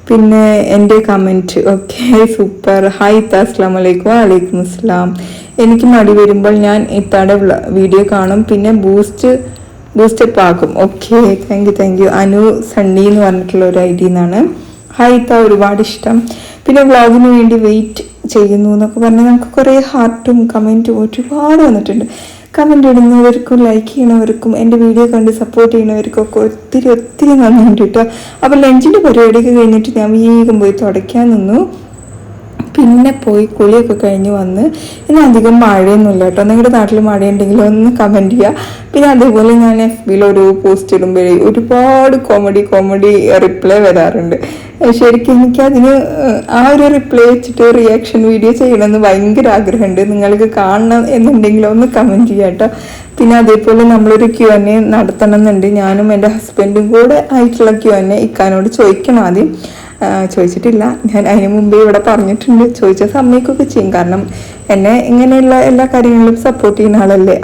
പിന്നെ എൻ്റെ കമൻറ്റ്, ഓക്കെ, സൂപ്പർ. ഹായ്, അസ്സലാമു അലൈക്കും. വലൈക്കും അസ്സലാം. എനിക്ക് മടി വരുമ്പോൾ ഞാൻ ഇത്താടെ വീഡിയോ കാണും, പിന്നെ ബൂസ്റ്റപ്പ് ആക്കും. Okay, thank U. Anu Sunny എന്ന് പറഞ്ഞിട്ടുള്ള ഒരു ഐ ഡി എന്നാണ്. ഹായ് ഇത്ത, ഒരുപാട് ഇഷ്ടം. പിന്നെ വ്ളോഗിന് വേണ്ടി വെയിറ്റ് ചെയ്യുന്നു എന്നൊക്കെ പറഞ്ഞാൽ നമുക്ക് കുറേ ഹാർട്ടും കമൻറ്റും ഒരുപാട് വന്നിട്ടുണ്ട്. കമൻ്റ് ഇടുന്നവർക്കും ലൈക്ക് ചെയ്യണവർക്കും എൻ്റെ വീഡിയോ കണ്ട് സപ്പോർട്ട് ചെയ്യണവർക്കും ഒക്കെ ഒത്തിരി നന്ദിയുണ്ട് കേട്ടോ. അപ്പോൾ ലഞ്ചിൻ്റെ പരിപാടിയൊക്കെ കഴിഞ്ഞിട്ട് ഞാൻ വേഗം പോയി തുടയ്ക്കാൻ നിന്നു. പിന്നെ പോയി കുളിയൊക്കെ കഴിഞ്ഞ് വന്ന്. ഇന്ന് അധികം മഴയൊന്നുമില്ല കേട്ടോ. നിങ്ങളുടെ നാട്ടിൽ മഴയുണ്ടെങ്കിൽ ഒന്ന് കമൻറ്റ് ചെയ്യുക. പിന്നെ അതേപോലെ ഞാൻ FBയിൽ ഒരു പോസ്റ്റ് ഇടുമ്പോഴേ ഒരുപാട് കോമഡി റിപ്ലൈ വരാറുണ്ട്. ശരിക്കും എനിക്കതിന് ആ ഒരു റിപ്ലൈ വെച്ചിട്ട് റിയാക്ഷൻ വീഡിയോ ചെയ്യണമെന്ന് ഭയങ്കര ആഗ്രഹമുണ്ട്. നിങ്ങൾക്ക് കാണണം എന്നുണ്ടെങ്കിൽ ഒന്ന് കമൻറ്റ് ചെയ്യാം കേട്ടോ. പിന്നെ അതേപോലെ നമ്മളൊരു Q&A നടത്തണം എന്നുണ്ട്. ഞാനും എൻ്റെ ഹസ്ബൻഡും കൂടെ ആയിട്ടുള്ള Q&A ഇക്കാനോട് ചോദിക്കണം. ആദ്യം ചോദിച്ചിട്ടില്ല, ഞാൻ അതിന് മുമ്പേ ഇവിടെ പറഞ്ഞിട്ടുണ്ട്. ചോദിച്ച സമയമൊക്കെ ചെയ്യും. കാരണം എന്നെ ഇങ്ങനെയുള്ള എല്ലാ കാര്യങ്ങളിലും സപ്പോർട്ട് ചെയ്യുന്ന ആളല്ലേ.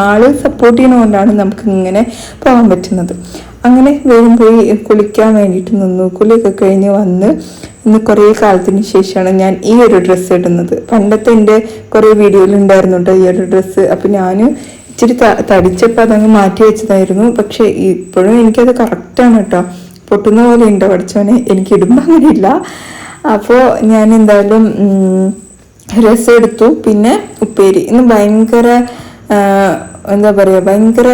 ആള് സപ്പോർട്ട് ചെയ്യുന്നതുകൊണ്ടാണ് നമുക്ക് ഇങ്ങനെ പോകാൻ പറ്റുന്നത്. അങ്ങനെ വേഗം പോയി കുളിക്കാൻ വേണ്ടിയിട്ട് നിന്നു. കുളിയൊക്കെ കഴിഞ്ഞ് വന്ന് ഇന്ന് കുറേ കാലത്തിന് ശേഷമാണ് ഞാൻ ഈ ഒരു ഡ്രസ്സ് ഇടുന്നത്. പണ്ടത്തെ എൻ്റെ കുറേ വീഡിയോയിലുണ്ടായിരുന്നു കേട്ടോ ഈ ഒരു ഡ്രസ്സ്. അപ്പം ഞാൻ ഇച്ചിരി തടിച്ചപ്പോൾ അതങ്ങ് മാറ്റി വെച്ചതായിരുന്നു. പക്ഷേ ഇപ്പോഴും എനിക്കത് കറക്റ്റാണ് കേട്ടോ. പൊട്ടുന്ന പോലെ ഉണ്ടോ പഠിച്ചോനെ, എനിക്ക് ഇടുമ്പോൾ അങ്ങനെ ഇല്ല. അപ്പോൾ ഞാൻ എന്തായാലും രസം എടുത്തു. പിന്നെ ഉപ്പേരി. ഇന്ന് ഭയങ്കര എന്താ പറയുക, ഭയങ്കര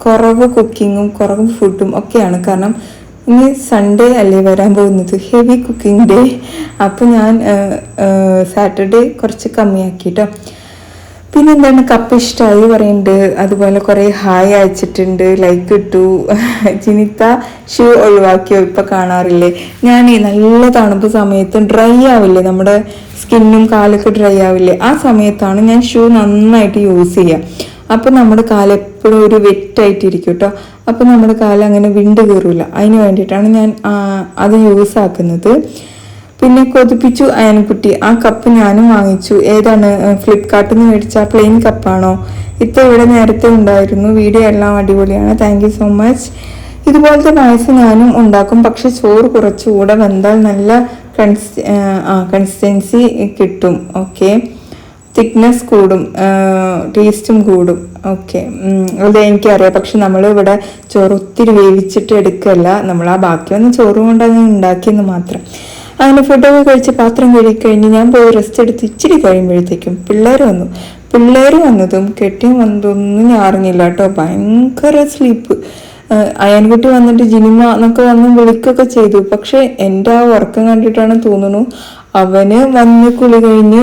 കുറവ് കുക്കിങ്ങും കുറവ് ഫുഡും ഒക്കെയാണ്. കാരണം ഇനി സൺഡേ അല്ലേ വരാൻ പോകുന്നത്, ഹെവി കുക്കിംഗ് ഡേ. അപ്പോൾ ഞാൻ സാറ്റർഡേ കുറച്ച് കമ്മിയാക്കി കേട്ടോ. പിന്നെ എന്താണ്, കപ്പ് ഇഷ്ടമായി പറയുന്നുണ്ട്. അതുപോലെ കുറേ ഹായ് അയച്ചിട്ടുണ്ട്, ലൈക്ക് ഇട്ടു. ജിനിത്ത ഷൂ ഒഴിവാക്കിയോ, ഇപ്പം കാണാറില്ലേ? ഞാൻ നല്ല തണുപ്പ് സമയത്ത് ഡ്രൈ ആവില്ലേ, നമ്മുടെ സ്കിന്നും കാലൊക്കെ ഡ്രൈ ആവില്ലേ, ആ സമയത്താണ് ഞാൻ ഷൂ നന്നായിട്ട് യൂസ് ചെയ്യുക. അപ്പം നമ്മുടെ കാല് എപ്പോഴും ഒരു വെറ്റായിട്ടിരിക്കും കേട്ടോ. അപ്പം നമ്മുടെ കാല് അങ്ങനെ വിണ്ട് കയറില്ല. അതിന് വേണ്ടിയിട്ടാണ് ഞാൻ അത് യൂസ് ആക്കുന്നത്. പിന്നെ കൊതിപ്പിച്ചു അയൻകുട്ടി. ആ കപ്പ് ഞാനും വാങ്ങിച്ചു. ഏതാണ്? ഫ്ലിപ്കാർട്ടിൽ നിന്ന് മേടിച്ച പ്ലെയിൻ കപ്പാണോ? ഇവിടെ നേരത്തെ ഉണ്ടായിരുന്നു. വീഡിയോ എല്ലാം അടിപൊളിയാണ്, താങ്ക് യു സോ മച്ച്. ഇതുപോലത്തെ പായസം ഞാനും ഉണ്ടാക്കും. പക്ഷെ ചോറ് കുറച്ചുകൂടെ വെന്താൽ നല്ല കൺസിസ്റ്റൻസി കിട്ടും. ഓക്കെ, തിക്നെസ് കൂടും, ടേസ്റ്റും കൂടും. ഓക്കെ, അത് എനിക്കറിയാം. പക്ഷെ നമ്മൾ ഇവിടെ ചോറ് ഒത്തിരി വേവിച്ചിട്ട് എടുക്കല്ല. നമ്മൾ ആ ബാക്കി വന്ന ചോറും കൊണ്ട് അങ്ങ് ഉണ്ടാക്കിയെന്ന് മാത്രം. അങ്ങനെ ഫുഡൊക്കെ കഴിച്ച് പാത്രം കഴുകിക്കഴിഞ്ഞ് ഞാൻ പോയി റെസ്റ്റ് എടുത്ത് ഇച്ചിരി കഴിയുമ്പോഴത്തേക്കും പിള്ളേർ വന്നതും കെട്ടിയും വന്നതൊന്നും ഞാൻ അറിഞ്ഞില്ല കേട്ടോ. ഭയങ്കര സ്ലീപ്പ്. അയൻകുട്ടി വന്നിട്ട് ജിനിമ എന്നൊക്കെ വന്ന് വിളിക്കൊക്കെ ചെയ്തു. പക്ഷെ എൻ്റെ ആ ഉറക്കം കണ്ടിട്ടാണ് തോന്നുന്നു അവന് വന്ന് കുളി കഴിഞ്ഞ്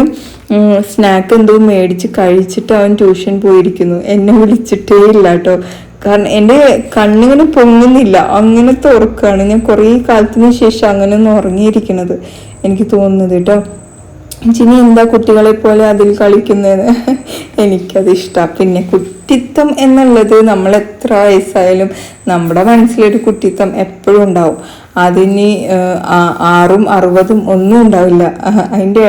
സ്നാക്ക് എന്തോ മേടിച്ച് കഴിച്ചിട്ട് അവൻ ട്യൂഷൻ പോയിരിക്കുന്നു. എന്നെ വിളിച്ചിട്ടേ ഇല്ല കേട്ടോ. കാരണം എൻ്റെ കണ്ണിങ്ങനെ പൊങ്ങുന്നില്ല, അങ്ങനത്തെ ഉറക്കമാണ്. ഞാൻ കുറേ കാലത്തിന് ശേഷം അങ്ങനെ ഒന്ന് ഉറങ്ങിയിരിക്കുന്നത് എനിക്ക് തോന്നുന്നത് കേട്ടോ. ജിനി എന്താ കുട്ടികളെ പോലെ അതിൽ കളിക്കുന്നതെന്ന് എനിക്കത് ഇഷ്ടമാണ്. പിന്നെ കുട്ടിത്തം എന്നുള്ളത് നമ്മൾ എത്ര വയസ്സായാലും നമ്മുടെ മനസ്സിലൊരു കുട്ടിത്തം എപ്പോഴും ഉണ്ടാവും. അതിന് 6ഉം 60ഉം ഒന്നും ഉണ്ടാവില്ല. അതിൻ്റെ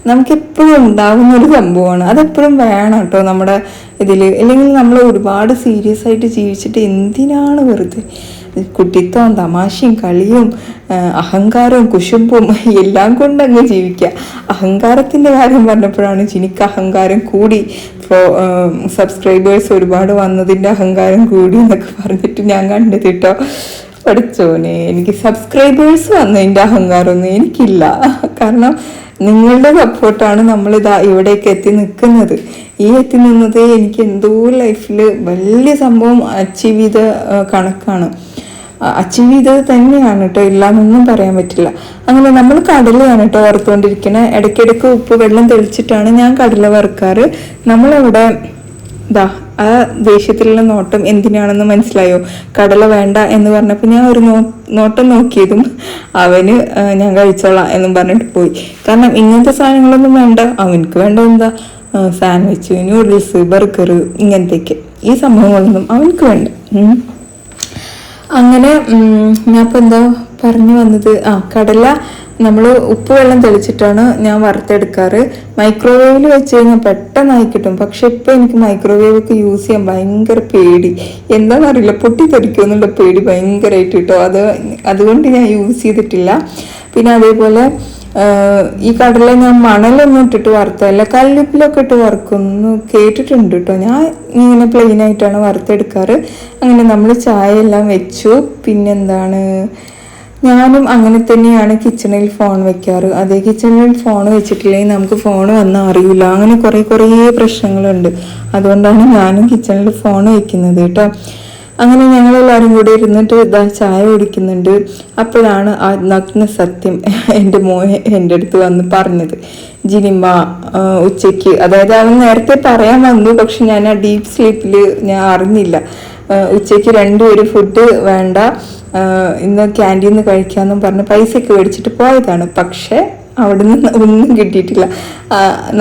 നമുക്കെപ്പോഴും ഉണ്ടാകുന്ന ഒരു സംഭവമാണ്. അതെപ്പോഴും വേണം കേട്ടോ നമ്മുടെ ഇതിൽ. അല്ലെങ്കിൽ നമ്മൾ ഒരുപാട് സീരിയസ് ആയിട്ട് ജീവിച്ചിട്ട് എന്തിനാണ് വെറുതെ കുട്ടിത്തവും തമാശയും കളിയും അഹങ്കാരവും കുശുമ്പും എല്ലാം കൊണ്ടങ്ങ് ജീവിക്കുക. അഹങ്കാരത്തിൻ്റെ കാര്യം പറഞ്ഞപ്പോഴാണ് ജിനിക്ക് അഹങ്കാരം കൂടി. സബ്സ്ക്രൈബേഴ്സ് ഒരുപാട് വന്നതിൻ്റെ അഹങ്കാരം കൂടി എന്നൊക്കെ പറഞ്ഞിട്ട് ഞാൻ കണ്ടത് കേട്ടോ. പഠിച്ചോനെ, എനിക്ക് സബ്സ്ക്രൈബേഴ്സ് വന്നതിൻ്റെ അഹങ്കാരമൊന്നും എനിക്കില്ല. കാരണം നിങ്ങളുടെ സപ്പോർട്ടാണ് നമ്മളിതാ ഇവിടേക്ക് എത്തി നിൽക്കുന്നത്. ഈ എത്തി നിന്നത് എനിക്ക് എന്തോ ലൈഫിൽ വലിയ സംഭവം അച്ചീവ് ചെയ്ത കണക്കാണ്. അച്ചീവ് ചെയ്തത് തന്നെയാണ് കേട്ടോ, ഇല്ലാന്നൊന്നും പറയാൻ പറ്റില്ല. അങ്ങനെ നമ്മൾ കടലയാണ് കേട്ടോ വറുത്തുകൊണ്ടിരിക്കുന്നത്. ഇടയ്ക്കിടയ്ക്ക് ഉപ്പ് വെള്ളം തെളിച്ചിട്ടാണ് ഞാൻ കടല വറുക്കാറ്. നമ്മളവിടെ ആ ദേഷ്യത്തിലുള്ള നോട്ടം എന്തിനാണെന്ന് മനസ്സിലായോ? കടല വേണ്ട എന്ന് പറഞ്ഞപ്പോൾ ഞാൻ ഒരു നോട്ടം നോക്കിയതും അവന് ഞാൻ കഴിച്ചോളാം എന്നും പറഞ്ഞിട്ട് പോയി. കാരണം ഇങ്ങനത്തെ സാധനങ്ങളൊന്നും വേണ്ട. അവനക്ക് വേണ്ട എന്താ, സാൻഡ്വിച്ച്, നൂഡിൽസ്, ബർഗർ, ഇങ്ങനത്തേക്ക് ഈ സംഭവങ്ങളൊന്നും അവനക്ക് വേണ്ട. അങ്ങനെ ഞാൻ ഇപ്പം എന്താ പറഞ്ഞു വന്നത്, കടല നമ്മൾ ഉപ്പ് വെള്ളം തെളിച്ചിട്ടാണ് ഞാൻ വറുത്തെടുക്കാറ്. മൈക്രോവേവിൽ വെച്ച് കഴിഞ്ഞാൽ പെട്ടെന്നായി കിട്ടും. പക്ഷെ ഇപ്പം എനിക്ക് മൈക്രോവേവ് ഒക്കെ യൂസ് ചെയ്യാൻ ഭയങ്കര പേടി. എന്താണെന്നറിയില്ല, പൊട്ടിത്തെറിക്കുമെന്നുള്ള പേടി ഭയങ്കരമായിട്ട് കിട്ടും. അതുകൊണ്ട് ഞാൻ യൂസ് ചെയ്തിട്ടില്ല. പിന്നെ അതേപോലെ ഈ കടല ഞാൻ മണലൊന്നും ഇട്ടിട്ട് വറുത്തല്ല, കല്ലുപ്പിലൊക്കെ ഇട്ട് വറുക്കുന്നു കേട്ടിട്ടുണ്ട് കേട്ടോ. ഞാൻ ഇങ്ങനെ പ്ലെയിൻ ആയിട്ടാണ് വറുത്തെടുക്കാറ്. അങ്ങനെ നമ്മൾ ചായ എല്ലാം വെച്ചു. പിന്നെന്താണ്, ഞാനും അങ്ങനെ തന്നെയാണ് കിച്ചണിൽ ഫോൺ വെക്കാറ്. അതേ കിച്ചണിൽ ഫോൺ വെച്ചിട്ടില്ലെങ്കിൽ നമുക്ക് ഫോൺ വന്നാൽ അറിയില്ല. അങ്ങനെ കുറേ പ്രശ്നങ്ങളുണ്ട്. അതുകൊണ്ടാണ് ഞാനും കിച്ചണിൽ ഫോൺ വെക്കുന്നത് കേട്ടോ. അങ്ങനെ ഞങ്ങളെല്ലാവരും കൂടി ഇരുന്നിട്ട് ഇതാ ചായ കുടിക്കുന്നുണ്ട്. അപ്പോഴാണ് ആ നഗ്ന സത്യം എൻ്റെ മോനെ എൻ്റെ അടുത്ത് വന്ന് പറഞ്ഞത്. ജിനിമ ഉച്ചയ്ക്ക്, അതായത് അവൻ നേരത്തെ പറയാൻ വന്നു, പക്ഷെ ഞാൻ ആ ഡീപ്പ് സ്ലീപ്പിൽ ഞാൻ അറിഞ്ഞില്ല. ഉച്ചയ്ക്ക് 2 പേര് ഫുഡ് വേണ്ട, ഇന്ന് ക്യാൻറ്റീനിൽ നിന്ന് കഴിക്കാമെന്നും പറഞ്ഞ് പൈസയൊക്കെ മേടിച്ചിട്ട് പോയതാണ്. പക്ഷെ അവിടെ നിന്ന് ഒന്നും കിട്ടിയിട്ടില്ല.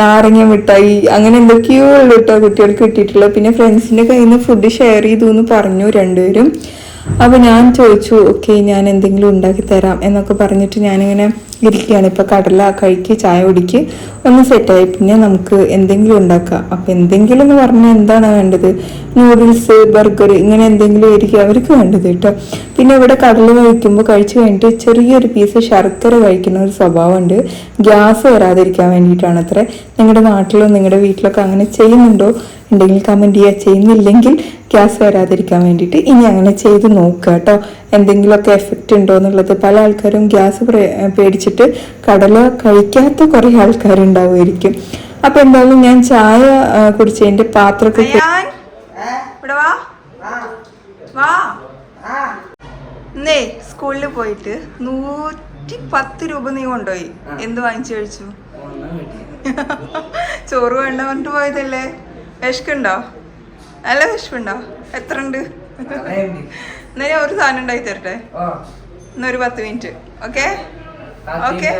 നാരങ്ങ മിഠായി അങ്ങനെ എന്തൊക്കെയോ ഉള്ളു കേട്ടോ കുട്ടികൾക്ക് കിട്ടിയിട്ടുള്ളത്. പിന്നെ ഫ്രണ്ട്സിൻ്റെ കയ്യിൽ നിന്ന് ഫുഡ് ഷെയർ ചെയ്തു എന്ന് പറഞ്ഞു 2 പേരും. അപ്പോൾ ഞാൻ ചോദിച്ചു, ഓക്കെ ഞാൻ എന്തെങ്കിലും ഉണ്ടാക്കി തരാം എന്നൊക്കെ പറഞ്ഞിട്ട് ഞാനിങ്ങനെ ഇരിക്കുകയാണ്. ഇപ്പോൾ കടല കഴിക്ക്, ചായ കുടിക്ക്, ഒന്ന് സെറ്റായി, പിന്നെ നമുക്ക് എന്തെങ്കിലും ഉണ്ടാക്കാം. അപ്പം എന്തെങ്കിലും എന്ന് പറഞ്ഞാൽ എന്താണ് വേണ്ടത്? നൂഡിൽസ്, ബർഗർ, ഇങ്ങനെ എന്തെങ്കിലും ആയിരിക്കും അവർക്ക് വേണ്ടത് കേട്ടോ. പിന്നെ ഇവിടെ കടല കഴിക്കുമ്പോൾ കഴിച്ച് കഴിഞ്ഞിട്ട് ചെറിയൊരു പീസ് ശർക്കര കഴിക്കുന്ന ഒരു സ്വഭാവമുണ്ട്. ഗ്യാസ് വരാതിരിക്കാൻ വേണ്ടിയിട്ടാണ് അത്ര. നിങ്ങളുടെ നാട്ടിലോ നിങ്ങളുടെ വീട്ടിലൊക്കെ അങ്ങനെ ചെയ്യുന്നുണ്ടോ? ഉണ്ടെങ്കിൽ കമൻറ്റ് ചെയ്യുക. ചെയ്യുന്നില്ലെങ്കിൽ ഗ്യാസ് വരാതിരിക്കാൻ വേണ്ടിയിട്ട് ഇനി അങ്ങനെ ചെയ്ത് നോക്കുക കേട്ടോ. എന്തെങ്കിലുമൊക്കെ എഫക്റ്റ് ഉണ്ടോ എന്നുള്ളത്. പല ആൾക്കാരും ഗ്യാസ് പേടിച്ചിട്ട് കടല കഴിക്കാത്ത കുറേ ആൾക്കാരുണ്ടാവുമായിരിക്കും. അപ്പം എന്തായാലും ഞാൻ ചായ കുടിച്ചതിൻ്റെ പാത്രമൊക്കെ ഇന്നേ സ്കൂളിൽ പോയിട്ട് 110 രൂപ നീ കൊണ്ടുപോയി. എന്ത് വാങ്ങിച്ചു കഴിച്ചു? ചോറ് വേണ്ട പറഞ്ഞിട്ട് പോയതല്ലേ. വിശക്കുണ്ടോ? നല്ല വിശപ്പുണ്ടോ? എത്ര ഉണ്ട്? എന്നാ ഞാൻ ഒരു സാധനം ഉണ്ടാക്കി തരട്ടെ. എന്നൊരു 10 മിനിറ്റ്. ഓക്കെ ഓക്കെ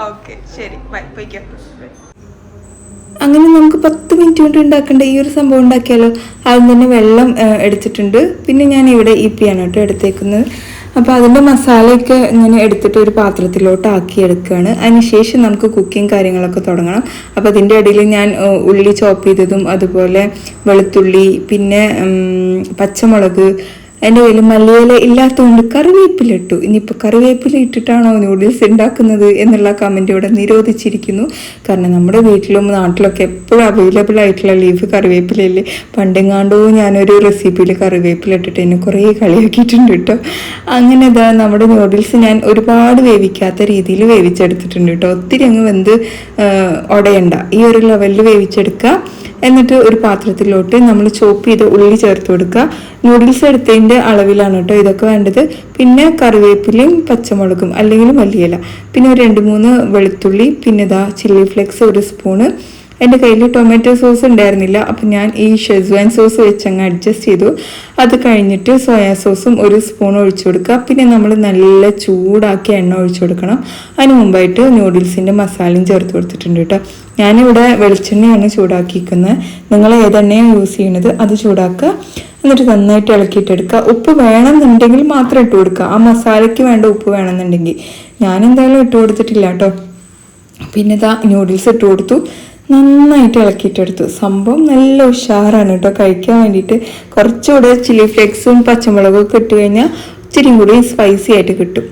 ഓക്കെ ശരി, ബൈ, പോയിക്കോ. അങ്ങനെ നമുക്ക് 10 മിനിറ്റ് കൊണ്ട് ഉണ്ടാക്കേണ്ട ഈ ഒരു സംഭവം ഉണ്ടാക്കിയാലോ. ആദ്യം തന്നെ വെള്ളം എടുത്തിട്ടുണ്ട്. പിന്നെ ഞാൻ ഇവിടെ ഇപ്പിയാണ് കേട്ടോ എടുത്തേക്കുന്നത്. അപ്പോൾ അതിൻ്റെ മസാലയൊക്കെ ഇങ്ങനെ എടുത്തിട്ട് ഒരു പാത്രത്തിലോട്ട് ആക്കിയെടുക്കുകയാണ്. അതിനുശേഷം നമുക്ക് കുക്കിംഗ് കാര്യങ്ങളൊക്കെ തുടങ്ങണം. അപ്പോൾ അതിൻ്റെ ഇടയിൽ ഞാൻ ഉള്ളി ചോപ്പ് ചെയ്തതും അതുപോലെ വെളുത്തുള്ളി, പിന്നെ പച്ചമുളക്, എൻ്റെ കയ്യിൽ മല്ലിയില ഇല്ലാത്തതുകൊണ്ട് കറിവേപ്പില ഇട്ടു. ഇനിയിപ്പോൾ കറിവേപ്പില ഇട്ടിട്ടാണോ നൂഡിൽസ് ഉണ്ടാക്കുന്നത് എന്നുള്ള കമൻറ്റ് ഇവിടെ നിരോധിച്ചിരിക്കുന്നു. കാരണം നമ്മുടെ വീട്ടിലും നാട്ടിലൊക്കെ എപ്പോഴും അവൈലബിൾ ആയിട്ടുള്ള ലീഫ് കറിവേപ്പിലല്ലേ. പണ്ടെങ്ങാണ്ടോ ഞാനൊരു റെസിപ്പിയിൽ കറിവേപ്പില ഇട്ടിട്ട് എന്നെ കുറേ കളിയാക്കിയിട്ടുണ്ട് കേട്ടോ. അങ്ങനെ ഇതാ നമ്മുടെ നൂഡിൽസ് ഞാൻ ഒരുപാട് വേവിക്കാത്ത രീതിയിൽ വേവിച്ചെടുത്തിട്ടുണ്ട് കേട്ടോ. ഒത്തിരി അങ്ങ് വെന്ത് ഉടയണ്ട, ഈ ഒരു ലെവലിൽ വേവിച്ചെടുക്കുക. എന്നിട്ട് ഒരു പാത്രത്തിലോട്ട് നമ്മൾ ചോപ്പ് ചെയ്ത് ഉള്ളി ചേർത്ത് കൊടുക്കുക. നൂഡിൽസ് എടുത്തതിൻ്റെ അളവിലാണ് കേട്ടോ ഇതൊക്കെ വേണ്ടത്. പിന്നെ കറിവേപ്പിലയും പച്ചമുളകും അല്ലെങ്കിൽ മല്ലിയില, പിന്നെ ഒരു 2-3 വെളുത്തുള്ളി, പിന്നെ ഇതാ ചില്ലി ഫ്ലേക്സ് 1 സ്പൂണ്. എൻ്റെ കയ്യിൽ ടൊമാറ്റോ സോസ് ഉണ്ടായിരുന്നില്ല, അപ്പം ഞാൻ ഈ ഷെസ്വാൻ സോസ് വെച്ചങ്ങ് അഡ്ജസ്റ്റ് ചെയ്തു. അത് കഴിഞ്ഞിട്ട് സോയാ സോസും 1 സ്പൂൺ ഒഴിച്ചു കൊടുക്കുക. പിന്നെ നമ്മൾ നല്ല ചൂടാക്കി എണ്ണ ഒഴിച്ചു കൊടുക്കണം. അതിന് മുമ്പായിട്ട് നൂഡിൽസിൻ്റെ മസാലയും ചേർത്ത് കൊടുത്തിട്ടുണ്ട് കേട്ടോ. ഞാനിവിടെ വെളിച്ചെണ്ണയാണ് ചൂടാക്കിയിരിക്കുന്നത്. നിങ്ങൾ ഏതെണ്ണയാണ് യൂസ് ചെയ്യണത് അത് ചൂടാക്കുക. എന്നിട്ട് നന്നായിട്ട് ഇളക്കിയിട്ടെടുക്കുക. ഉപ്പ് വേണമെന്നുണ്ടെങ്കിൽ മാത്രം ഇട്ട് കൊടുക്കുക. ആ മസാലയ്ക്ക് വേണ്ട ഉപ്പ് വേണമെന്നുണ്ടെങ്കിൽ. ഞാൻ എന്തായാലും ഇട്ട് കൊടുത്തിട്ടില്ല കേട്ടോ. പിന്നെ ഇതാ നൂഡിൽസ് ഇട്ട് കൊടുത്തു, നന്നായിട്ട് ഇളക്കിയിട്ടെടുത്തു. സംഭവം നല്ല ഉഷാറാണ് കേട്ടോ കഴിക്കാൻ വേണ്ടിയിട്ട്. കുറച്ചുകൂടെ ചില്ലി ഫ്ലേക്സും പച്ചമുളകും ഒക്കെ ഇട്ട് കഴിഞ്ഞാൽ ഇച്ചിരി കൂടി സ്പൈസി ആയിട്ട് കിട്ടും.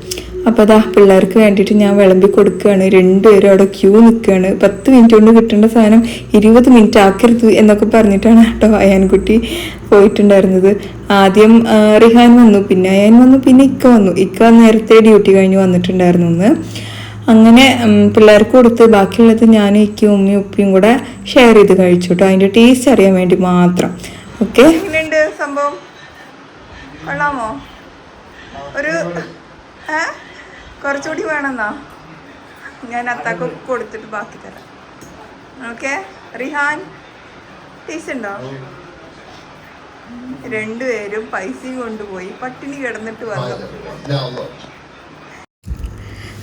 അപ്പോൾ അതാ പിള്ളേർക്ക് വേണ്ടിയിട്ട് ഞാൻ വിളമ്പി കൊടുക്കുകയാണ്. 2 പേരും അവിടെ ക്യൂ നിൽക്കുകയാണ്. 10 മിനിറ്റ് കൊണ്ട് കിട്ടേണ്ട സാധനം 20 മിനിറ്റ് ആക്കരുത് എന്നൊക്കെ പറഞ്ഞിട്ടാണ് കേട്ടോ അയാൻകുട്ടി പോയിട്ടുണ്ടായിരുന്നത്. ആദ്യം റിഹാൻ വന്നു, പിന്നെ അയാൻ വന്നു, പിന്നെ ഇക്ക വന്നു. ഇക്ക നേരത്തെ ഡ്യൂട്ടി കഴിഞ്ഞ് വന്നിട്ടുണ്ടായിരുന്നു ഒന്ന്. അങ്ങനെ പിള്ളേർക്ക് കൊടുത്ത് ബാക്കിയുള്ളത് ഞാനും ഇക്കും ഉമ്മയും ഉപ്പിയും കൂടെ ഷെയർ ചെയ്ത് കഴിച്ചു കേട്ടോ. അതിൻ്റെ ടേസ്റ്റ് അറിയാൻ വേണ്ടി മാത്രം. ഓക്കെ, എങ്ങനെയുണ്ട് സംഭവം? കൊള്ളാമോ? ഒരു കുറച്ചുകൂടി വേണമെന്നാ ഞാൻ അത്താക്കൊക്കെ കൊടുത്തിട്ട് ബാക്കി തരാം. ഓക്കെ റിഹാൻ, ടേസ്റ്റ് ഉണ്ടോ? 2 പേരും പൈസയും കൊണ്ടുപോയി പട്ടിണി കിടന്നിട്ട് വന്നു.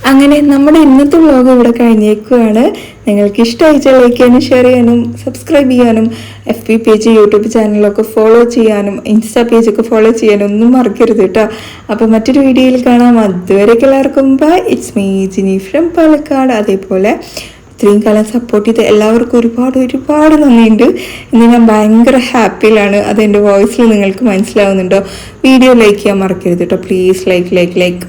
അങ്ങനെ നമ്മുടെ ഇന്നത്തെ വ്ലോഗ് ഇവിടെ കഴിഞ്ഞേക്കുകയാണ്. നിങ്ങൾക്ക് ഇഷ്ടമായിച്ചാൽ ലൈക്ക് ചെയ്യാനും ഷെയർ ചെയ്യാനും സബ്സ്ക്രൈബ് ചെയ്യാനും FB പേജ് യൂട്യൂബ് ചാനലൊക്കെ ഫോളോ ചെയ്യാനും ഇൻസ്റ്റാ പേജൊക്കെ ഫോളോ ചെയ്യാനും ഒന്നും മറക്കരുത് കേട്ടോ. അപ്പോൾ മറ്റൊരു വീഡിയോയിൽ കാണാം. അതുവരെയൊക്കെ എല്ലാവർക്കും bye. It's me Jini from Palakkad. അതേപോലെ ഇത്രയും കാലം സപ്പോർട്ട് ചെയ്ത് എല്ലാവർക്കും ഒരുപാട് നന്ദിയുണ്ട്. ഇന്ന് ഞാൻ ഭയങ്കര ഹാപ്പിയിലാണ്. അതെൻ്റെ വോയിസിൽ നിങ്ങൾക്ക് മനസ്സിലാവുന്നുണ്ടോ? വീഡിയോ ലൈക്ക് ചെയ്യാൻ മറക്കരുത് കേട്ടോ. Please like.